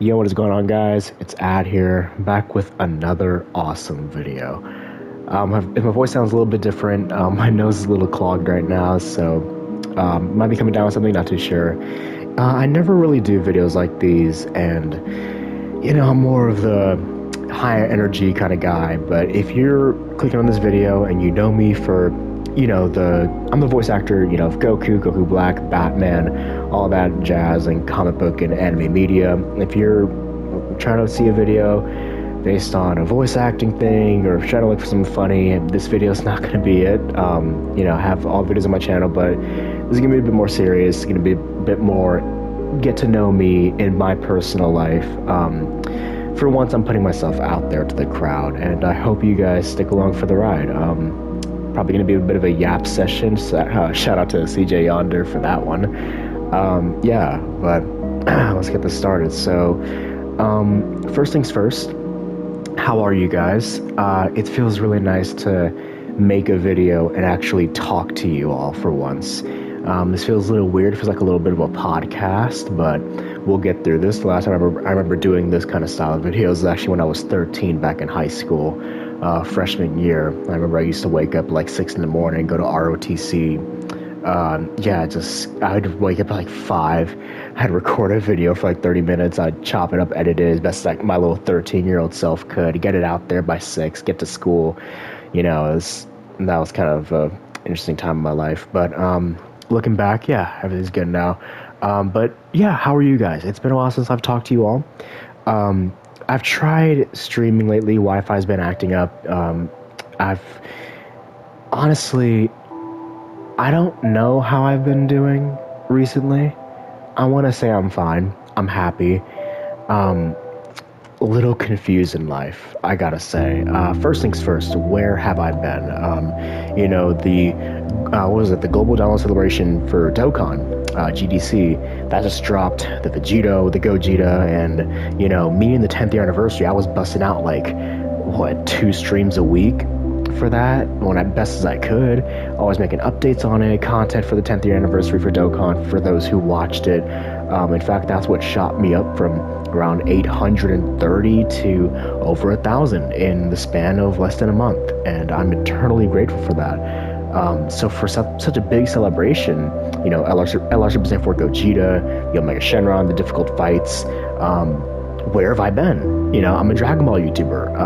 Yo, what is going on, guys? It's Ad here, back with another awesome video. If my voice sounds a little bit different, my nose is a little clogged right now, so might be coming down with something, not too sure. I never really do videos like these, and I'm more of the higher energy kind of guy. But if you're clicking on this video and you know me for I'm the voice actor, of Goku, Goku Black, Batman, all that jazz, and comic book and anime media. If you're trying to see a video based on a voice acting thing or trying to look for something funny, this video is not going to be it. I have all videos on my channel, but this is going to be a bit more serious. It's going to be a bit more get to know me in my personal life. For once, I'm putting myself out there to the crowd, and I hope you guys stick along for the ride. Probably going to be a bit of a yap session. So, shout out to CJ Yonder for that one. But let's get this started. So, first things first, how are you guys? It feels really nice to make a video and actually talk to you all for once. This feels a little weird. It feels like a little bit of a podcast, but we'll get through this. The last time I remember doing this kind of style of videos was actually when I was 13 back in high school. Freshman year. I remember I used to wake up like 6 in the morning, go to ROTC. I'd wake up at like 5. I'd record a video for like 30 minutes. I'd chop it up, edit it as best like my little 13-year-old self could, get it out there by 6, get to school. That was kind of an interesting time in my life. But looking back, everything's good now. How are you guys? It's been a while since I've talked to you all. I've tried streaming lately. Wi-Fi's been acting up. Honestly, I don't know how I've been doing recently. I want to say I'm fine. I'm happy. A little confused in life, I gotta say. First things first, where have I been? The Global Download Celebration for Dokkan, GDC, that just dropped. The Vegito, the Gogeta, and, me in the 10th year anniversary, I was busting out 2 streams a week for that, when I best as I could. Always making updates on it, content for the 10th year anniversary for Dokkan, for those who watched it. In fact, that's what shot me up from around 830 to over 1,000 in the span of less than a month, and I'm eternally grateful for that. So for such a big celebration, LR represent for Gogeta, Mega Shenron, the difficult fights. Where have I been? I'm a Dragon Ball YouTuber.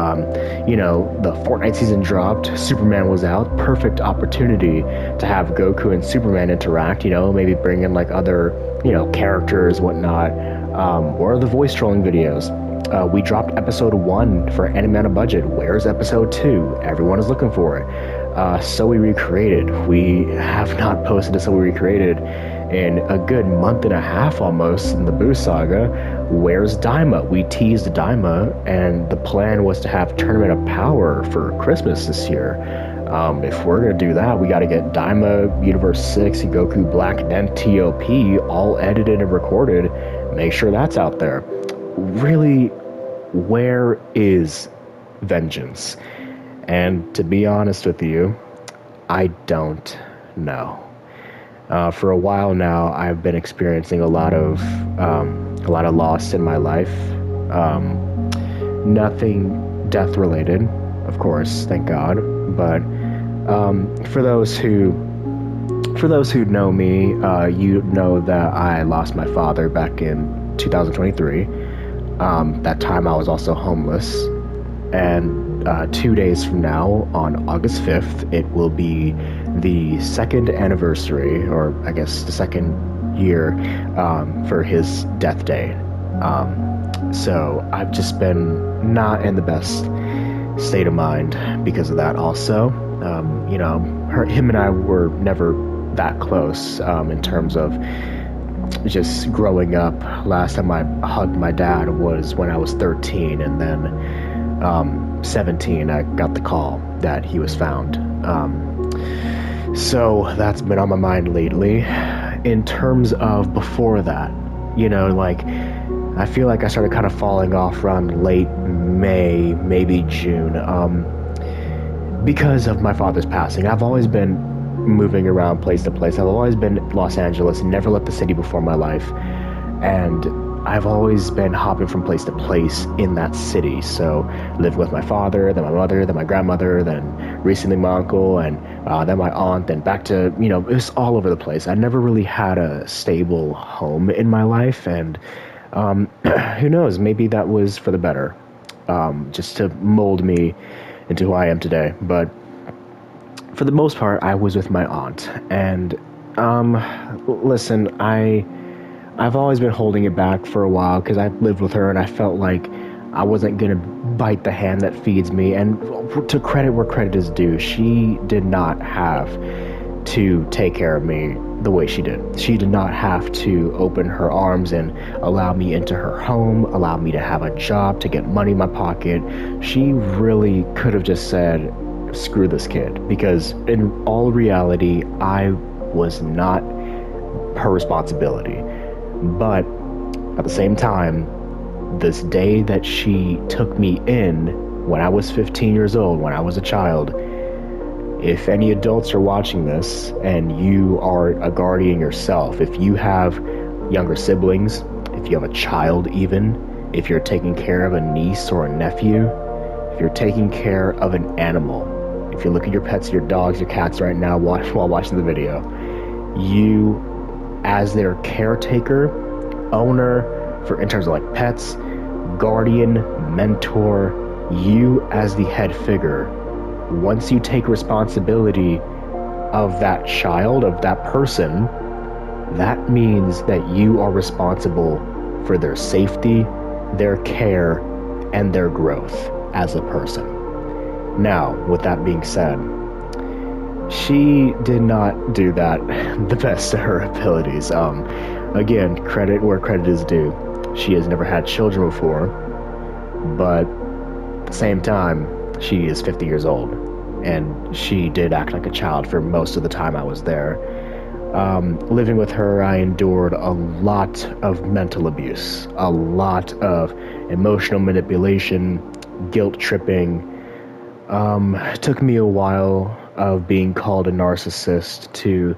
The Fortnite season dropped, Superman was out, perfect opportunity to have Goku and Superman interact, maybe bring in other, characters, whatnot. Or the voice trolling videos. We dropped episode 1 for Anime on a Budget. Where's episode 2? Everyone is looking for it. So We Recreated. We have not posted a So We Recreated in a good month and a half almost in the Boo Saga. Where's Daima? We teased Daima, and the plan was to have Tournament of Power for Christmas this year. If we're going to do that, we got to get Daima, Universe 6, Goku Black, and then TOP all edited and recorded. Make sure that's out there. Really, where is Vengeance? And to be honest with you, I don't know. For a while now, I've been experiencing a lot of loss in my life. Nothing death related, of course, thank God. But for those who know me, you know that I lost my father back in 2023. That time I was also homeless. And 2 days from now, on August 5th, it will be the 2nd anniversary, or I guess the 2nd year, for his death day. So I've just been not in the best state of mind because of that also. Him and I were never that close in terms of just growing up. Last time I hugged my dad was when I was 13, and then 17 I got the call that he was found. So that's been on my mind lately. In terms of before that, I feel like I started kind of falling off around late May, maybe June, because of my father's passing. I've always been moving around place to place. I've always been Los Angeles, never left the city before my life. And I've always been hopping from place to place in that city. So lived with my father, then my mother, then my grandmother, then recently my uncle, and then my aunt, then back to, it was all over the place. I never really had a stable home in my life, and who knows, maybe that was for the better, just to mold me into who I am today. But for the most part, I was with my aunt, and listen, I've always been holding it back for a while because I lived with her and I felt like I wasn't going to bite the hand that feeds me. And to credit where credit is due, she did not have to take care of me the way she did. She did not have to open her arms and allow me into her home, allow me to have a job, to get money in my pocket. She really could have just said, screw this kid, because in all reality, I was not her responsibility. But at the same time, this day that she took me in when I was 15 years old, when I was a child, if any adults are watching this and you are a guardian yourself, if you have younger siblings, if you have a child even, if you're taking care of a niece or a nephew, if you're taking care of an animal, if you look at your pets, your dogs, your cats right now while watching the video, you, as their caretaker, owner, in terms of like pets, guardian, mentor, you as the head figure, once you take responsibility of that child, of that person, that means that you are responsible for their safety, their care, and their growth as a person. Now, with that being said, she did not do that the best of her abilities. Again, credit where credit is due. She has never had children before, but at the same time, she is 50 years old, and she did act like a child for most of the time I was there. Living with her, I endured a lot of mental abuse, a lot of emotional manipulation, guilt tripping. It took me a while of being called a narcissist to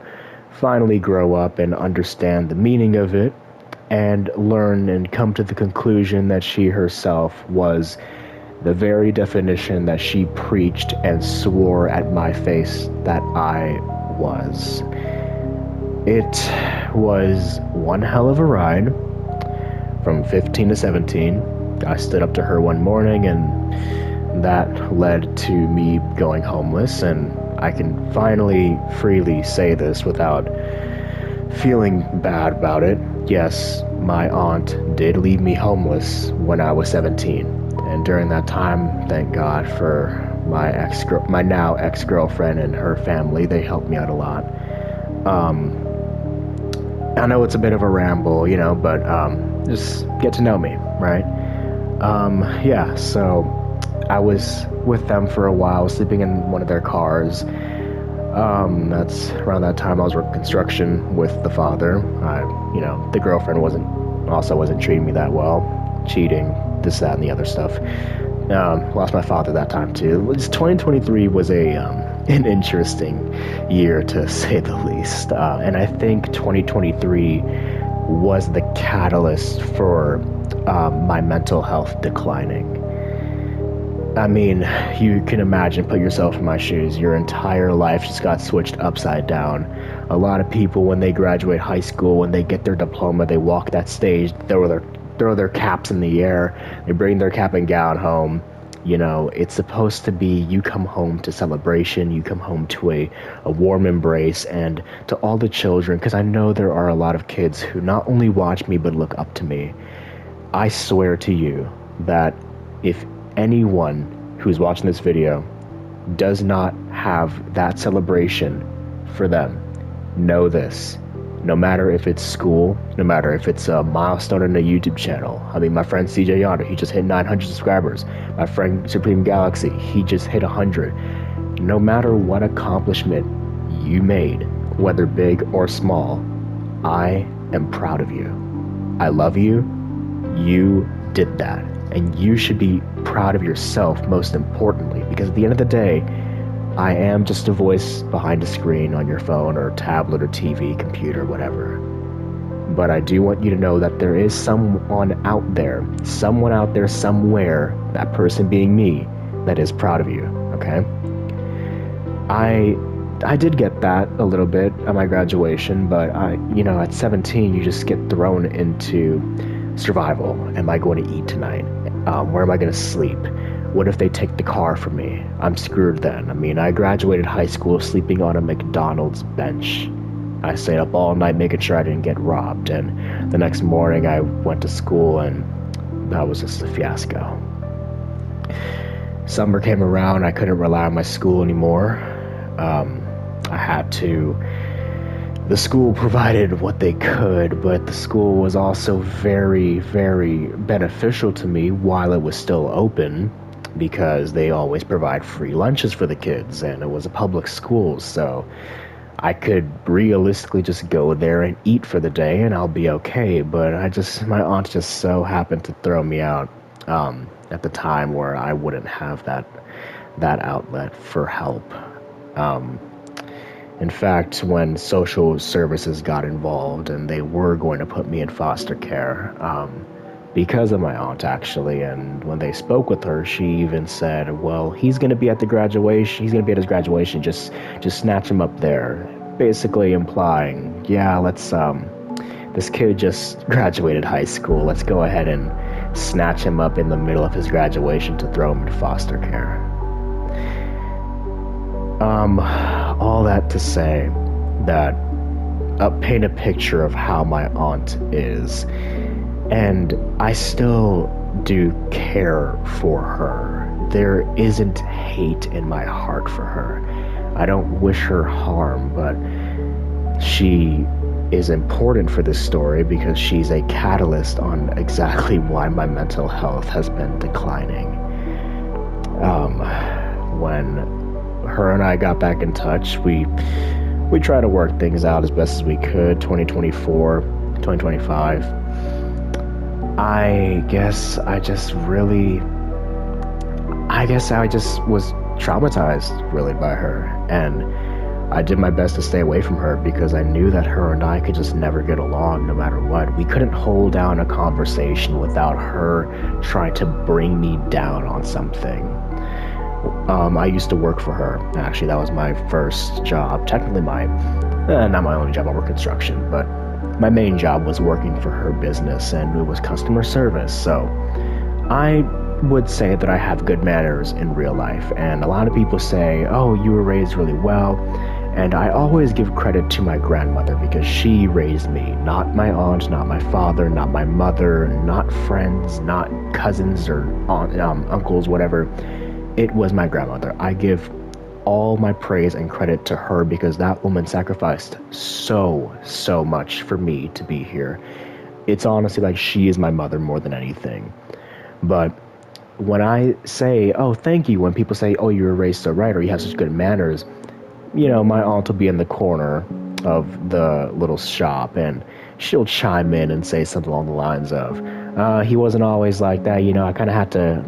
finally grow up and understand the meaning of it and learn and come to the conclusion that she herself was the very definition that she preached and swore at my face that I was. It was one hell of a ride from 15 to 17. I stood up to her one morning, and that led to me going homeless, and I can finally freely say this without feeling bad about it. Yes, my aunt did leave me homeless when I was 17. And during that time, thank God for my now ex-girlfriend and her family. They helped me out a lot. I know it's a bit of a ramble, but just get to know me, right? Yeah, so I was with them for a while, sleeping in one of their cars. That's around that time I was working construction with the father. The girlfriend wasn't treating me that well, cheating, this, that, and the other stuff. Lost my father that time too. 2023 was an interesting year, to say the least. And I think 2023 was the catalyst for my mental health declining. I mean, you can imagine, put yourself in my shoes. Your entire life just got switched upside down. A lot of people, when they graduate high school, when they get their diploma, they walk that stage, throw their caps in the air, they bring their cap and gown home. It's supposed to be, you come home to celebration, you come home to a warm embrace, and to all the children, because I know there are a lot of kids who not only watch me, but look up to me. I swear to you that if anyone who's watching this video does not have that celebration for them, know this. No matter if it's school, no matter if it's a milestone on a YouTube channel. I mean, my friend CJ Yonder, he just hit 900 subscribers. My friend Supreme Galaxy, he just hit 100. No matter what accomplishment you made, whether big or small, I am proud of you. I love you. You did that. And you should be proud of yourself, most importantly, because at the end of the day, I am just a voice behind a screen on your phone or tablet or TV, computer, whatever. But I do want you to know that there is someone out there somewhere, that person being me, that is proud of you, okay? I did get that a little bit at my graduation, but at 17, you just get thrown into survival. Am I going to eat tonight? Where am I going to sleep? What if they take the car from me? I'm screwed then. I mean, I graduated high school sleeping on a McDonald's bench. I stayed up all night making sure I didn't get robbed, and the next morning I went to school, and that was just a fiasco. Summer came around, I couldn't rely on my school anymore. The school provided what they could, but the school was also very, very beneficial to me while it was still open, because they always provide free lunches for the kids, and it was a public school, so I could realistically just go there and eat for the day and I'll be okay. But my aunt just so happened to throw me out at the time where I wouldn't have that outlet for help. In fact, when social services got involved and they were going to put me in foster care, because of my aunt, actually, and when they spoke with her, she even said, well, he's going to be at his graduation, just snatch him up there, basically implying, yeah, this kid just graduated high school, let's go ahead and snatch him up in the middle of his graduation to throw him into foster care. All that to say that, paint a picture of how my aunt is. And I still do care for her. There isn't hate in my heart for her. I don't wish her harm, but she is important for this story because she's a catalyst on exactly why my mental health has been declining. When her and I got back in touch, we tried to work things out as best as we could. 2024, 2025. I guess I just was traumatized really by her, and I did my best to stay away from her because I knew that her and I could just never get along no matter what. We couldn't hold down a conversation without her trying to bring me down on something. I used to work for her. Actually, that was my first job. Technically not my only job. I work construction, but my main job was working for her business, and it was customer service. So I would say that I have good manners in real life, and a lot of people say, oh, you were raised really well, and I always give credit to my grandmother because she raised me, not my aunt, not my father, not my mother, not friends, not cousins or uncles, whatever. It was my grandmother. I give all my praise and credit to her because that woman sacrificed so much for me to be here. It's honestly like she is my mother more than anything. But when I say, oh, thank you, when people say, oh, you were raised so right, or you have such good manners, my aunt will be in the corner of the little shop and she'll chime in and say something along the lines of, he wasn't always like that, I kind of had to,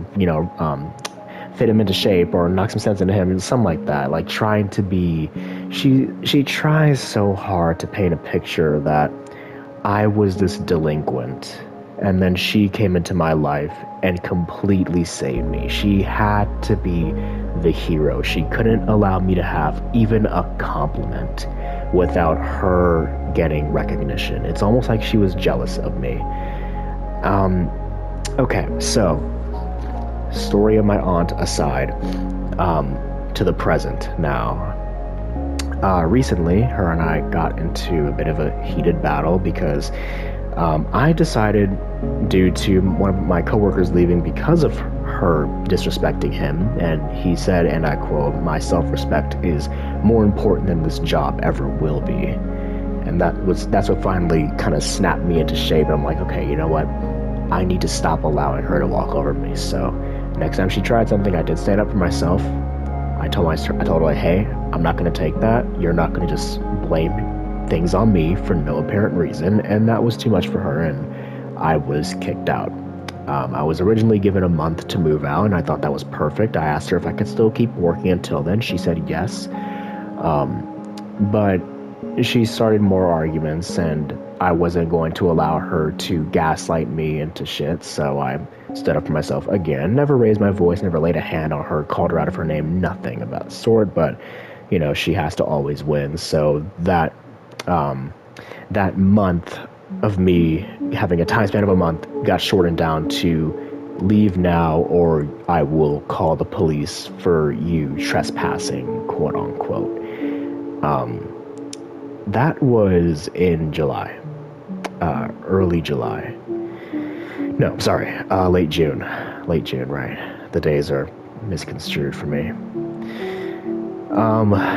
fit him into shape or knock some sense into him, and something like that. Like trying to be, she tries so hard to paint a picture that I was this delinquent, and then she came into my life and completely saved me. She had to be the hero. She couldn't allow me to have even a compliment without her getting recognition. It's almost like she was jealous of me. Okay, so story of my aunt aside, to the present now. Recently, her and I got into a bit of a heated battle because I decided, due to one of my coworkers leaving because of her disrespecting him, and he said, and I quote, my self-respect is more important than this job ever will be. And that's what finally kind of snapped me into shape. I'm like, okay, you know what? I need to stop allowing her to walk over me. So next time she tried something, I did stand up for myself. I told her, like, hey, I'm not going to take that. You're not going to just blame things on me for no apparent reason. And that was too much for her, and I was kicked out. I was originally given a month to move out, and I thought that was perfect. I asked her if I could still keep working until then. She said yes. But she started more arguments, and I wasn't going to allow her to gaslight me into shit, so I stood up for myself again. Never raised my voice, never laid a hand on her, called her out of her name, nothing about the sort, but, you know, she has to always win. So that month of me having a time span of a month got shortened down to leave now or I will call the police for you trespassing, quote unquote. That was in July, early July. No, sorry, late June, right? The days are misconstrued for me.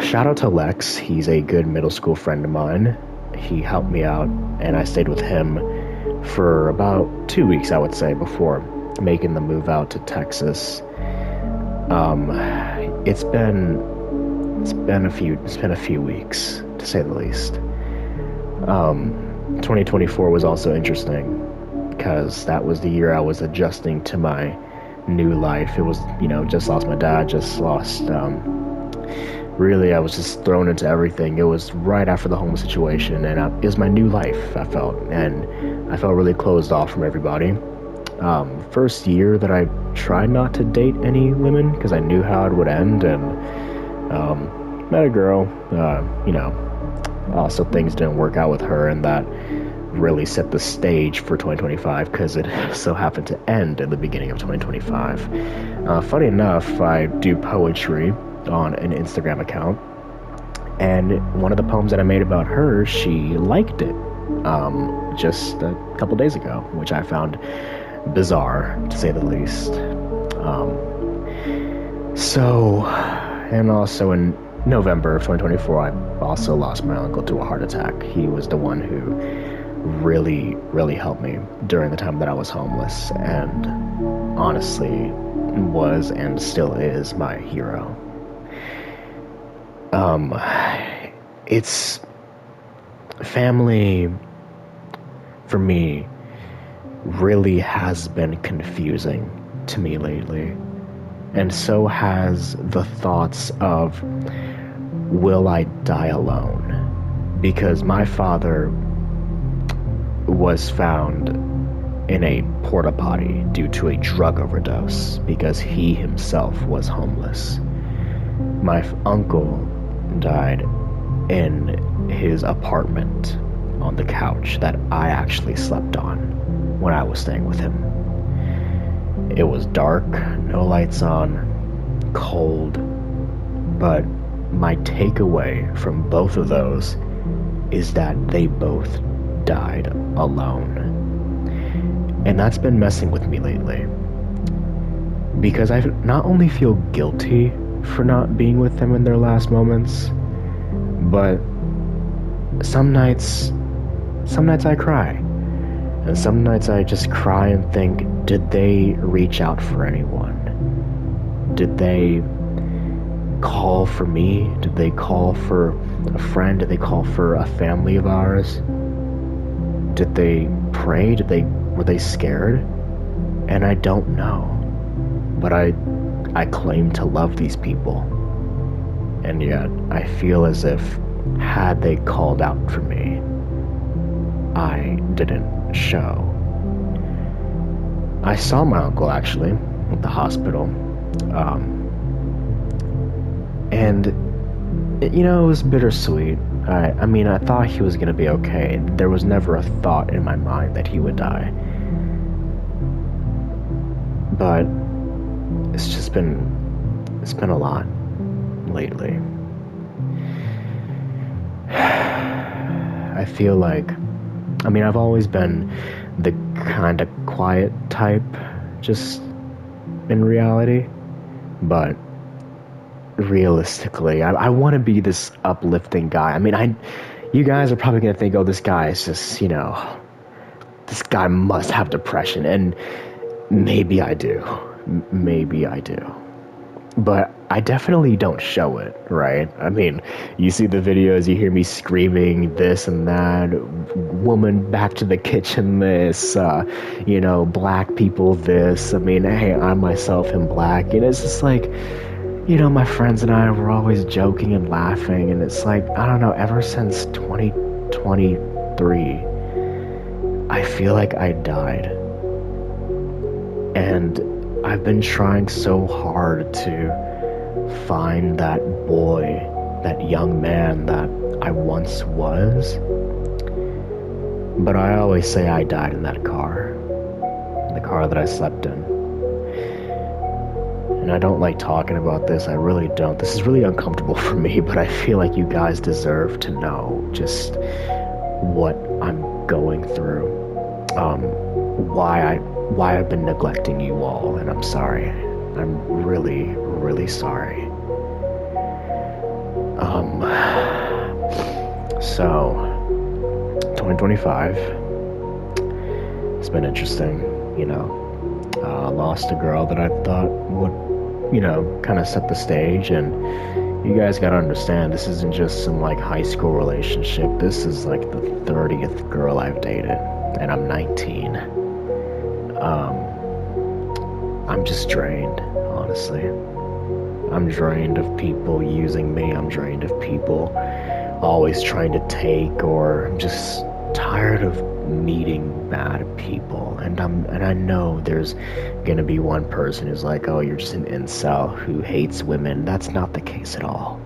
Shout out to Lex. He's a good middle school friend of mine. He helped me out, and I stayed with him for about 2 weeks, I would say, before making the move out to Texas. It's been a few weeks, to say the least. 2024 was also interesting because that was the year I was adjusting to my new life. It was, you know, just lost my dad, just lost, really, I was just thrown into everything. It was right after the homeless situation, and it was my new life, I felt, and I felt really closed off from everybody. First year that I tried not to date any women because I knew how it would end, and met a girl, you know, also things didn't work out with her, and that really set the stage for 2025 because it so happened to end in the beginning of 2025. Funny enough, I do poetry on an Instagram account, and one of the poems that I made about her, she liked it just a couple days ago, which I found bizarre, to say the least. And also in November of 2024, I also lost my uncle to a heart attack. He was the one who really, really helped me during the time that I was homeless, and honestly was and still is my hero. It's family for me really has been confusing to me lately, and so has the thoughts of, will I die alone? Because my father was found in a porta potty due to a drug overdose because he himself was homeless. My uncle died in his apartment on the couch that I actually slept on when I was staying with him. It was dark, no lights on, cold, but my takeaway from both of those is that they both died alone. And that's been messing with me lately, because I not only feel guilty for not being with them in their last moments, but some nights I cry, and some nights I just cry and think, did they reach out for anyone? Did they call for me? Did they call for a friend? Did they call for a family of ours? Did they pray? Were they scared? And I don't know, but I claim to love these people, and yet I feel as if had they called out for me, I didn't show. I saw my uncle actually at the hospital, and you know, it was bittersweet. I mean, I thought he was gonna be okay. There was never a thought in my mind that he would die, but it's been a lot lately. I feel like, I mean, I've always been the kind of quiet type, just in reality, but realistically, I want to be this uplifting guy. I mean, you guys are probably going to think, oh, this guy is just, you know, this guy must have depression, and maybe I do. But I definitely don't show it, right? I mean, you see the videos, you hear me screaming this and that, woman back to the kitchen this, black people this. I mean, hey, I myself am black. And it's just like, my friends and I were always joking and laughing, and it's like, I don't know, ever since 2023, I feel like I died. And I've been trying so hard to find that boy, that young man that I once was. But I always say I died in that car, the car that I slept in. And I don't like talking about this, I really don't. This is really uncomfortable for me, but I feel like you guys deserve to know just what I'm going through. Why I've been neglecting you all, and I'm sorry. I'm really, really sorry. So 2025, it's been interesting, lost a girl that I thought would, kind of set the stage. And you guys gotta understand, this isn't just some like high school relationship. This is like the 30th girl I've dated, and I'm 19. I'm just drained, honestly. I'm drained of people using me. I'm drained of people always trying to take, or I'm just tired of meeting bad people. And I know there's gonna be one person who's like, oh, you're just an incel who hates women. That's not the case at all.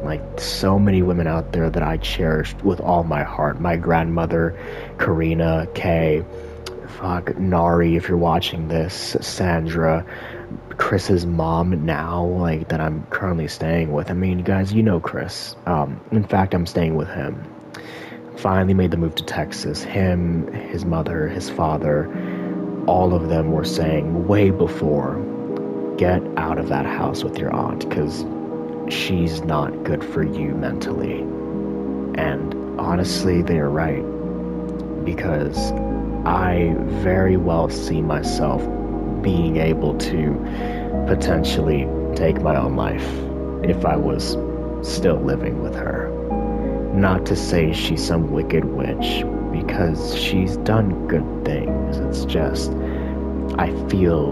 Like, so many women out there that I cherished with all my heart. My grandmother, Karina, Kay, Nari, if you're watching this, Sandra, Chris's mom now, like, that I'm currently staying with. I mean, guys, you know Chris. In fact, I'm staying with him. Finally made the move to Texas. Him, his mother, his father, all of them were saying way before, get out of that house with your aunt, because she's not good for you mentally. And honestly, they're right, because I very well see myself being able to potentially take my own life if I was still living with her. Not to say she's some wicked witch, because she's done good things. It's just, I feel,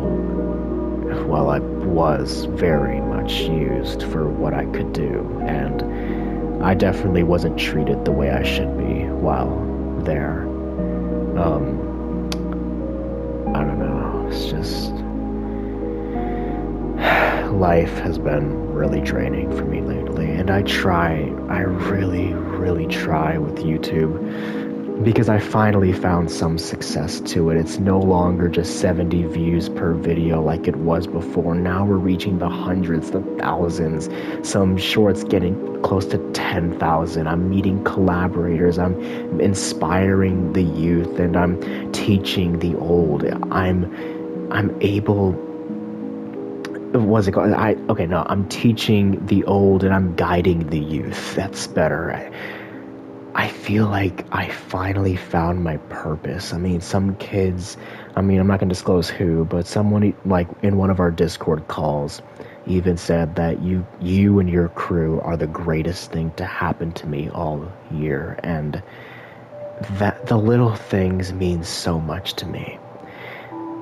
well, I was very much used for what I could do, and I definitely wasn't treated the way I should be while there. I don't know, it's just, life has been really draining for me lately, and I really, really try with YouTube, because I finally found some success to it. It's no longer just 70 views per video like it was before. Now we're reaching the hundreds, the thousands, some shorts getting close to 10,000. I'm meeting collaborators, I'm inspiring the youth, and I'm teaching the old. I'm able, what's it called? I'm teaching the old and I'm guiding the youth. That's better. I feel like I finally found my purpose. I mean, some kids, I'm not going to disclose who, but someone, like, in one of our Discord calls even said that you and your crew are the greatest thing to happen to me all year. And that the little things mean so much to me.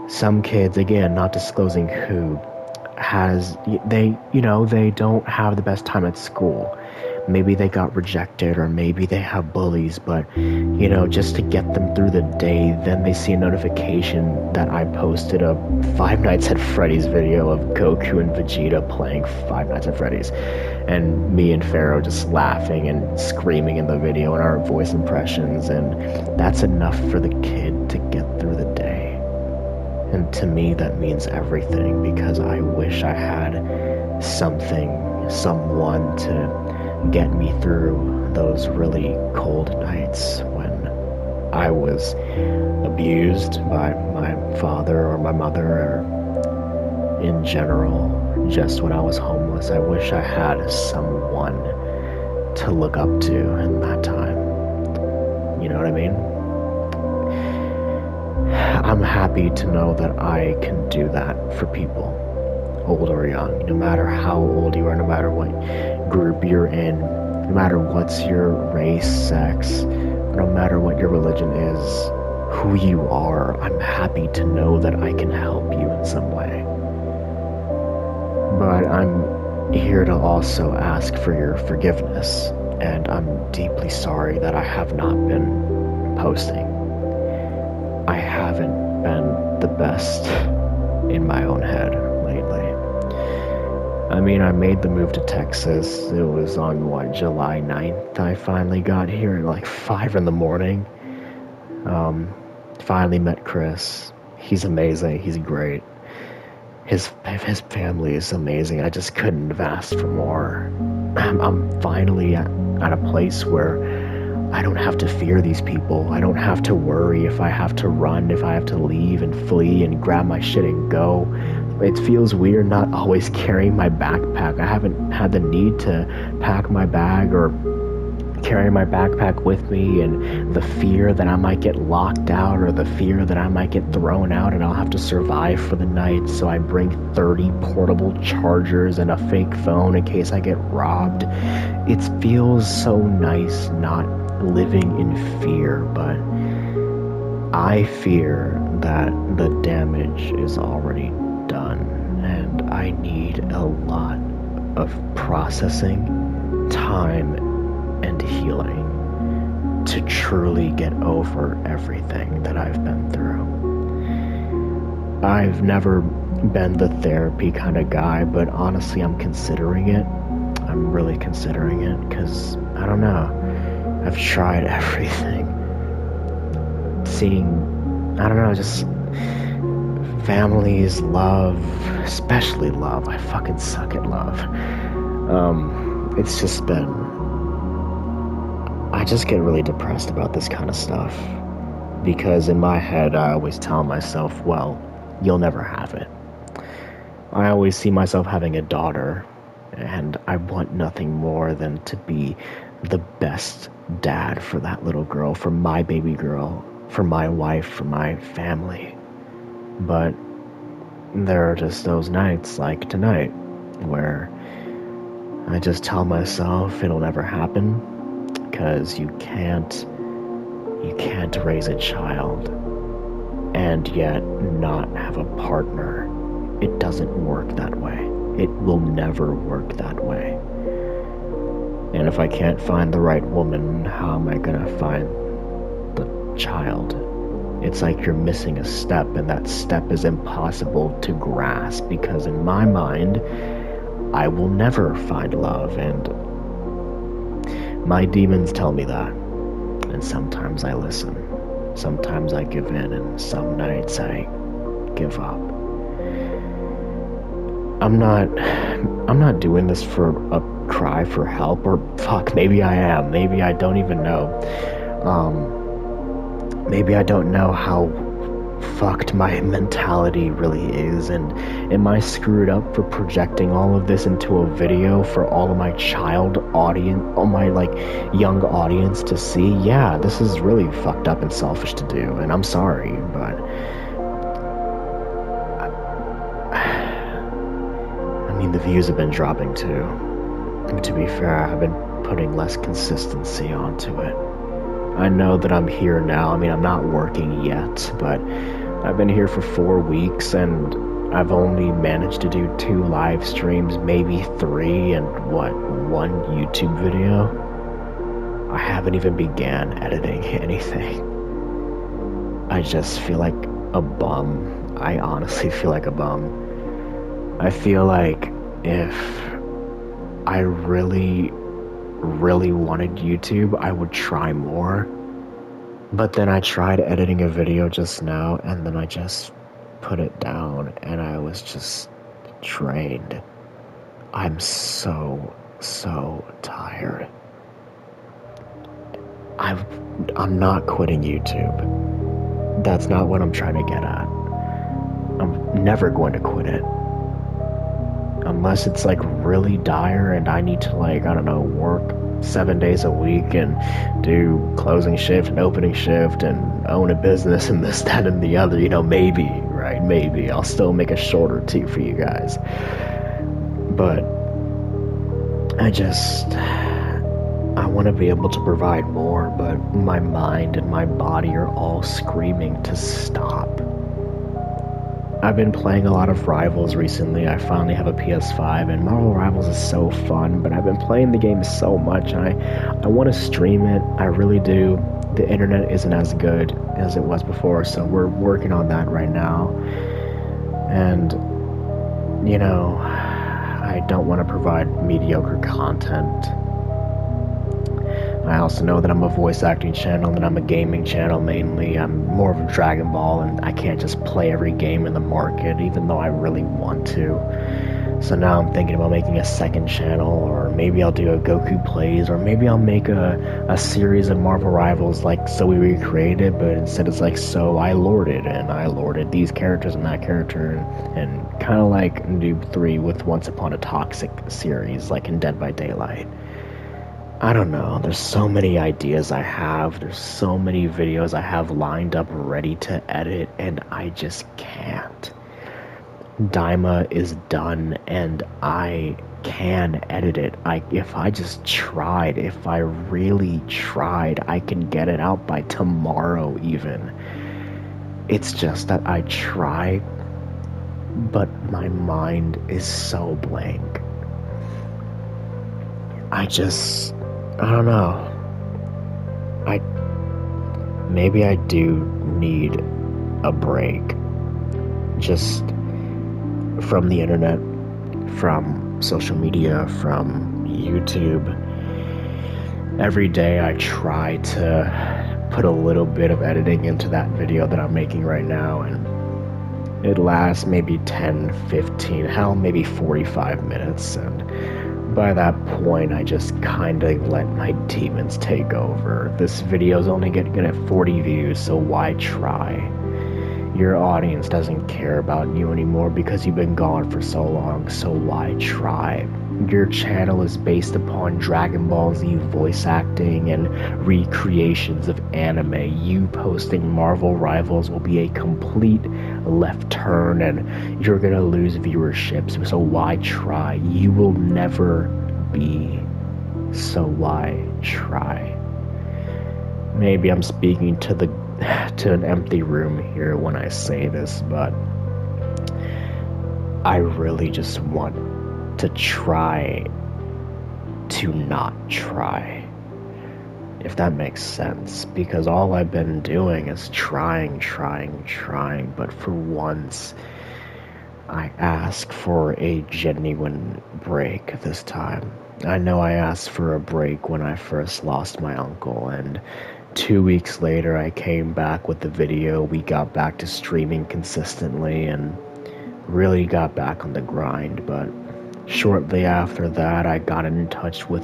Some kids, again, not disclosing who, they don't have the best time at school. Maybe they got rejected, or maybe they have bullies, but, just to get them through the day, then they see a notification that I posted a Five Nights at Freddy's video of Goku and Vegeta playing Five Nights at Freddy's, and me and Pharaoh just laughing and screaming in the video and our voice impressions, and that's enough for the kid to get through the day. And to me, that means everything, because I wish I had someone to get me through those really cold nights when I was abused by my father or my mother, or in general, just when I was homeless. I wish I had someone to look up to in that time. You know what I mean? I'm happy to know that I can do that for people, old or young, no matter how old you are, no matter what group you're in, no matter what's your race, sex, no matter what your religion is, who you are. I'm happy to know that I can help you in some way. But I'm here to also ask for your forgiveness, and I'm deeply sorry that I have not been posting. I haven't been the best in my own head lately. I mean, I made the move to Texas. It was on, July 9th. I finally got here at like 5 in the morning. Finally met Chris. He's amazing. He's great. His family is amazing. I just couldn't have asked for more. I'm finally at a place where I don't have to fear these people. I don't have to worry if I have to run, if I have to leave and flee and grab my shit and go. It feels weird not always carrying my backpack. I haven't had the need to pack my bag or carry my backpack with me, and the fear that I might get locked out or the fear that I might get thrown out and I'll have to survive for the night. So I bring 30 portable chargers and a fake phone in case I get robbed. It feels so nice not living in fear, but I fear that the damage is already done, and I need a lot of processing, time, and healing to truly get over everything that I've been through. I've never been the therapy kind of guy, but honestly, I'm considering it. I'm really considering it, because, I don't know, I've tried everything. Seeing, I don't know, just families, love, especially love. I fucking suck at love. It's just been, I just get really depressed about this kind of stuff, because in my head I always tell myself, well, you'll never have it. I always see myself having a daughter, and I want nothing more than to be the best dad for that little girl, for my baby girl, for my wife, for my family. But there are just those nights like tonight where I just tell myself it'll never happen, because you can't raise a child and yet not have a partner. It doesn't work that way. It will never work that way. And if I can't find the right woman, how am I gonna find the child? It's like you're missing a step, and that step is impossible to grasp, because in my mind, I will never find love, and my demons tell me that, and sometimes I listen. Sometimes I give in, and some nights I give up. I'm not doing this for a cry for help, or fuck, maybe I am. Maybe I don't even know. Maybe I don't know how fucked my mentality really is, and am I screwed up for projecting all of this into a video for all of my child audience, all my young audience to see? Yeah, this is really fucked up and selfish to do, and I'm sorry, but I mean, the views have been dropping too. And to be fair, I've been putting less consistency onto it. I know that I'm here now. I mean, I'm not working yet, but I've been here for 4 weeks, and I've only managed to do 2 live streams, maybe 3, and 1 YouTube video. I haven't even began editing anything. I just feel like a bum. I honestly feel like a bum. I feel like if I really wanted YouTube, I would try more. But then I tried editing a video just now, and then I just put it down, and I was just drained. I'm so tired. I'm not quitting YouTube. That's not what I'm trying to get at. I'm never going to quit it. Unless it's really dire and I need to I don't know, work 7 days a week and do closing shift and opening shift and own a business and this, that, and the other, maybe, right? Maybe I'll still make a short or 2 for you guys. But I want to be able to provide more, but my mind and my body are all screaming to stop. I've been playing a lot of Rivals recently. I finally have a PS5, and Marvel Rivals is so fun, but I've been playing the game so much. I want to stream it. I really do. The internet isn't as good as it was before, so we're working on that right now. And, you know, I don't want to provide mediocre content. I also know that I'm a voice acting channel and I'm a gaming channel mainly. I'm more of a Dragon Ball, and I can't just play every game in the market, even though I really want to. So now I'm thinking about making a second channel, or maybe I'll do a Goku Plays, or maybe I'll make a series of Marvel Rivals like So We Recreated, but instead it's like So I Lorded, and I Lorded these characters and that character, and kind of like Noob 3 with Once Upon a Toxic series, like in Dead by Daylight. I don't know, there's so many ideas I have, there's so many videos I have lined up ready to edit, and I just can't. Daima is done, and I can edit it. If I just tried, if I really tried, I can get it out by tomorrow even. It's just that I try, but my mind is so blank. I don't know. Maybe I do need a break. Just from the internet, from social media, from YouTube. Every day I try to put a little bit of editing into that video that I'm making right now, and it lasts maybe 10, 15, hell, maybe 45 minutes, and by that point, I just kinda let my demons take over. This video's only getting at 40 views, so why try? Your audience doesn't care about you anymore because you've been gone for so long, so why try? Your channel is based upon Dragon Ball Z voice acting and recreations of anime. You posting Marvel Rivals will be a complete left turn, and you're gonna lose viewership, so why try? You will never be, so why try? Maybe I'm speaking to an empty room here when I say this, but I really just want to try to not try, if that makes sense, because all I've been doing is trying, but for once I ask for a genuine break this time. I know I asked for a break when I first lost my uncle, and 2 weeks later I came back with the video. We got back to streaming consistently and really got back on the grind, but shortly after that I got in touch with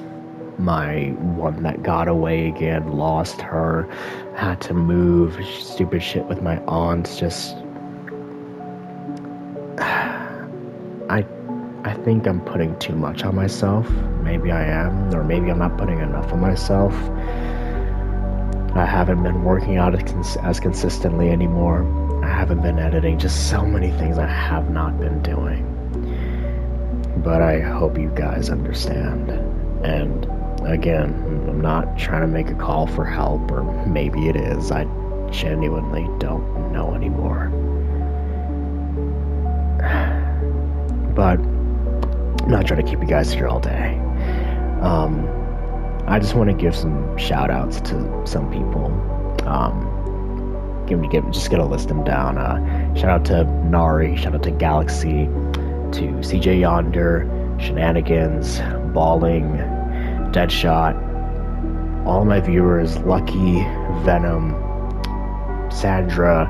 my one that got away again, lost her, had to move, stupid shit with my aunts, just I think I'm putting too much on myself. Maybe I am, or maybe I'm not putting enough on myself. I haven't been working out as consistently anymore. I haven't been editing, just so many things I have not been doing. But I hope you guys understand. And again, I'm not trying to make a call for help, or maybe it is. I genuinely don't know anymore. But I'm not trying to keep you guys here all day. I just want to give some shout outs to some people. Just gonna list them down. Shout out to Nari, shout out to Galaxy, to CJ Yonder, Shenanigans, Balling, Deadshot, all my viewers, Lucky, Venom, Sandra,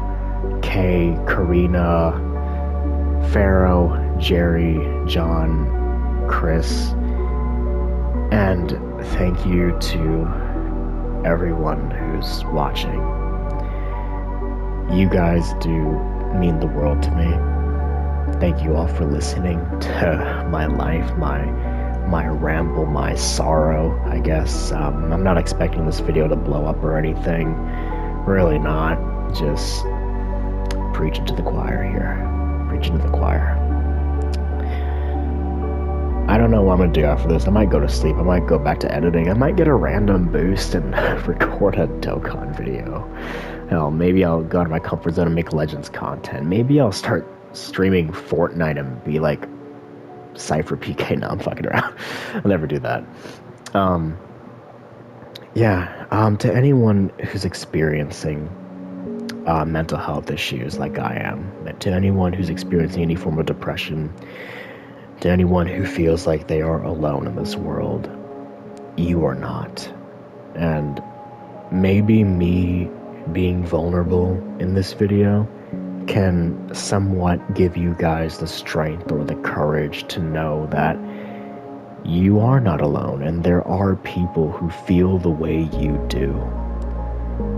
Kay, Karina, Pharaoh, Jerry, John, Chris, and thank you to everyone who's watching. You guys do mean the world to me. Thank you all for listening to my life, my ramble, my sorrow, I guess. I'm not expecting this video to blow up or anything. Really not. Just preaching to the choir here. Preaching to the choir. I don't know what I'm gonna do after this. I might go to sleep. I might go back to editing. I might get a random boost and record a Dokkan video. Hell, maybe I'll go out of my comfort zone and make Legends content. Maybe I'll start streaming Fortnite and be like Cypher PK. No, I'm fucking around. I'll never do that. To anyone who's experiencing mental health issues like I am, to anyone who's experiencing any form of depression, to anyone who feels like they are alone in this world, you are not. And maybe me being vulnerable in this video can somewhat give you guys the strength or the courage to know that you are not alone and there are people who feel the way you do.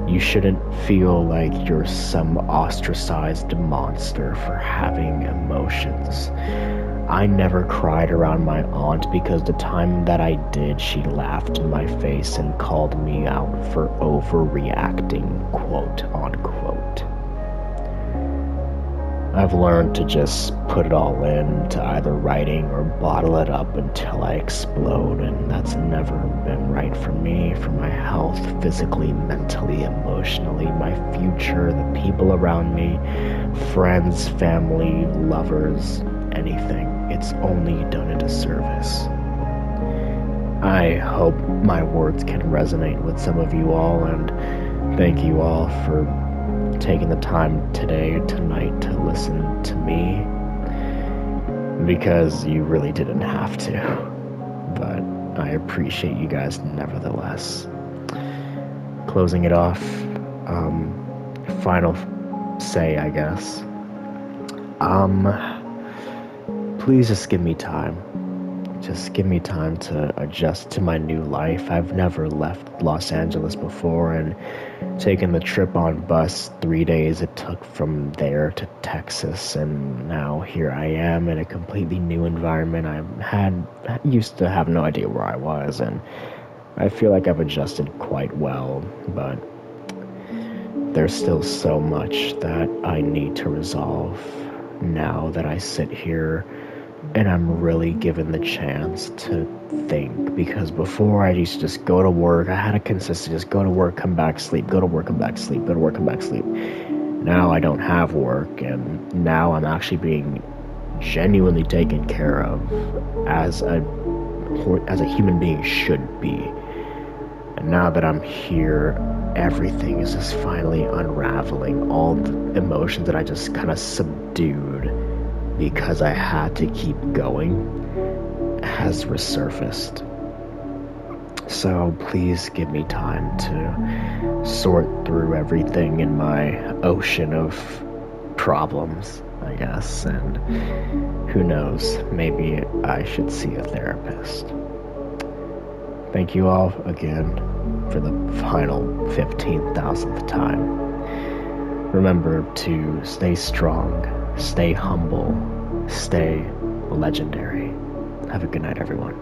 You shouldn't feel like you're some ostracized monster for having emotions. I never cried around my aunt because the time that I did, she laughed in my face and called me out for overreacting, quote unquote. I've learned to just put it all into either writing or bottle it up until I explode, and that's never been right for me, for my health, physically, mentally, emotionally, my future, the people around me, friends, family, lovers, anything. It's only done a disservice. I hope my words can resonate with some of you all, and thank you all for taking the time tonight to listen to me, because you really didn't have to, but I appreciate you guys nevertheless. Closing it off, final say, I guess. Please just give me time. Just give me time to adjust to my new life. I've never left Los Angeles before, and taking the trip on bus 3 days it took from there to Texas, and now here I am in a completely new environment. I used to have no idea where I was, and I feel like I've adjusted quite well, but there's still so much that I need to resolve now that I sit here and I'm really given the chance to think, because before I used to just go to work. I had a consistency, just go to work, come back, sleep, go to work, come back, sleep, go to work, come back, sleep. Now I don't have work, and now I'm actually being genuinely taken care of as a human being should be. And now that I'm here, everything is just finally unraveling. All the emotions that I just kind of subdued because I had to keep going has resurfaced. So please give me time to sort through everything in my ocean of problems, I guess, and who knows, maybe I should see a therapist. Thank you all again for the final 15,000th time. Remember to stay strong, stay humble, stay legendary. Have a good night, everyone.